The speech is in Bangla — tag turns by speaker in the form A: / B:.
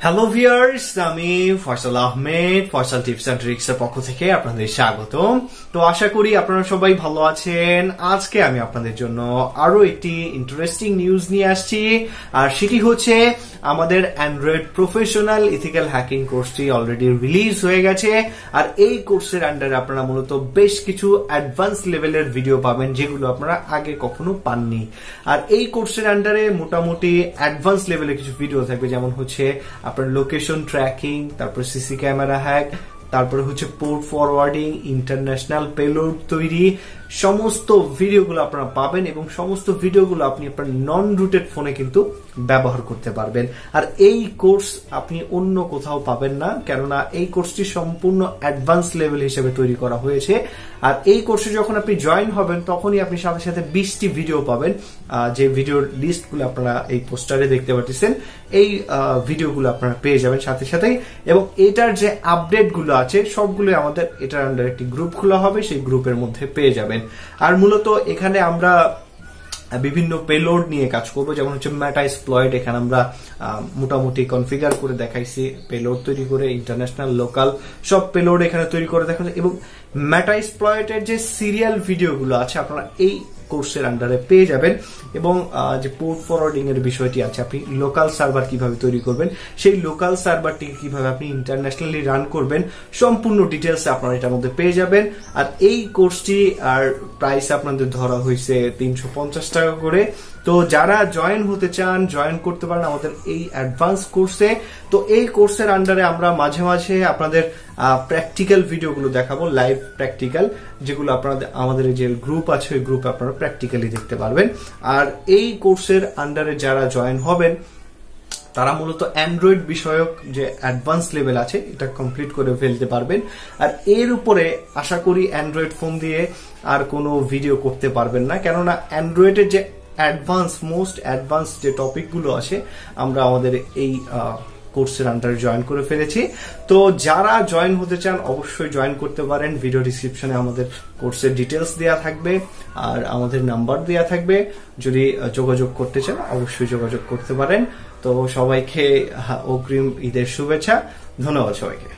A: হ্যালো ভিউয়ার্স, আমি Faisal Ahmed Faisal tips and tricks এর পক্ষ থেকে আপনাদের স্বাগতম। তো আশা করি আপনারা সবাই ভালো আছেন। আজকে আমি আপনাদের জন্য আরো একটি ইন্টারেস্টিং নিউজ নিয়ে আসছি, আর সেটি হচ্ছে আমাদের অ্যান্ড্রয়েড প্রফেশনাল ইথিক্যাল হ্যাকিং কোর্সটি অলরেডি রিলিজ হয়ে গেছে। আর এই কোর্সের আন্ডারে আপনারা মূলত বেশ কিছু অ্যাডভান্স লেভেলের ভিডিও পাবেন, যেগুলো আপনারা আগে কখনো পাননি। আর এই কোর্সের আন্ডারে মোটামুটি অ্যাডভান্স লেভেলের কিছু ভিডিও থাকবে, যেমন হচ্ছে আপনার লোকেশন ট্র্যাকিং, তারপর সিসি ক্যামেরা হ্যাক, তারপরে হচ্ছে পোর্ট ফরওয়ার্ডিং, ইন্টারন্যাশনাল পেলোড তৈরি, সমস্ত ভিডিওগুলো আপনারা পাবেন এবং সমস্ত ভিডিওগুলো আপনি আপনার নন রুটেড ফোনে কিন্তু ব্যবহার করতে পারবেন। আর এই কোর্স আপনি অন্য কোথাও পাবেন না, কেননা এই কোর্সটি সম্পূর্ণ অ্যাডভান্স লেভেল হিসেবে তৈরি করা হয়েছে। আর এই কোর্সে যখন আপনি জয়েন হবেন তখনই আপনি সাথে সাথে 20টি ভিডিও পাবেন, যে ভিডিওর লিস্টগুলো আপনারা এই পোস্টারে দেখতে পাচ্ছেন। এই ভিডিওগুলো আপনারা পেয়ে যাবেন সাথে সাথেই, এবং এটার যে আপডেটগুলো আছে সবগুলো আমাদের এটার আন্ডার একটি গ্রুপ খোলা হবে, সেই গ্রুপের মধ্যে পেয়ে যাবেন। আর মূলত এখানে আমরা বিভিন্ন পেলোড নিয়ে কাজ করবো, যেমন হচ্ছে মেটাএক্সপ্লয়েট। এখানে আমরা মোটামুটি কনফিগার করে দেখাইছি, পেলোড তৈরি করে ইন্টারন্যাশনাল লোকাল সব পেলোড এখানে তৈরি করে দেখাচ্ছি। এবং মেটাএক্সপ্লয়েটের যে সিরিয়াল ভিডিওগুলো আছে আপনারা এই কোর্সের আন্ডারে পেয়ে যাবেন। এবং যে পোর্ট ফরওয়ার্ডিং এর বিষয়টি আছে, আপনি লোকাল সার্ভার কিভাবে তৈরি করবেন, সেই লোকাল সার্ভারটি কিভাবে আপনি ইন্টারন্যাশনালি রান করবেন, সম্পূর্ণ ডিটেলস আপনারা এটার মধ্যে পেয়ে যাবেন। আর এই কোর্সটি আর প্রাইস আপনাদের ধরা হয়েছে 350 টাকা করে। তো যারা জয়েন হতে চান জয়েন করতে পারেন আমাদের এই অ্যাডভান্স কোর্সে। তো এই কোর্সের আন্ডারে আমরা মাঝে মাঝে আপনাদের প্র্যাকটিক্যাল ভিডিওগুলো দেখাবো, লাইভ প্র্যাকটিক্যাল, যেগুলো আপনাদের আমাদের যে গ্রুপ আছে ওই গ্রুপে আপনারা প্র্যাকটিক্যালি দেখতে পারবেন। আর এই কোর্সের আন্ডারে যারা জয়েন হবেন তারা মূলত অ্যান্ড্রয়েড বিষয়ক যে অ্যাডভান্স লেভেল আছে এটা কমপ্লিট করে ফেলতে পারবেন। আর এর উপরে আশা করি অ্যান্ড্রয়েড ফোন দিয়ে আর কোনো ভিডিও করতে পারবেন না, কেননা অ্যান্ড্রয়েডের যে মোস্ট অ্যাডভান্স যে টপিকগুলো আছে আমরা আমাদের এই কোর্সের আন্ডারে জয়েন করে ফেলেছি। তো যারা জয়েন হতে চান অবশ্যই জয়েন করতে পারেন। ভিডিও ডিসক্রিপশনে আমাদের কোর্সের ডিটেলস দেওয়া থাকবে আর আমাদের নাম্বার দেওয়া থাকবে। যদি যোগাযোগ করতে চান অবশ্যই যোগাযোগ করতে পারেন। তো সবাইকে অগ্রিম ঈদের শুভেচ্ছা, ধন্যবাদ সবাইকে।